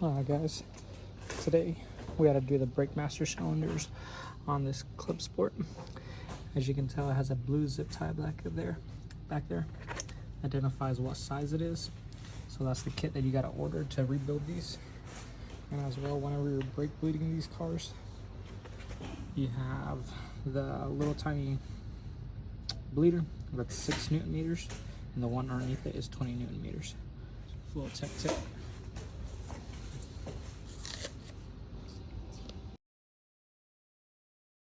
Alright guys, today we got to do the brake master cylinders on this Club Sport. As you can tell, it has a blue zip tie back there. Identifies what size it is. So that's the kit that you got to order to rebuild these. And as well, whenever you're brake bleeding these cars, you have the little tiny bleeder that's 6 Newton meters, and the one underneath it is 20 Newton meters. Little tech tip.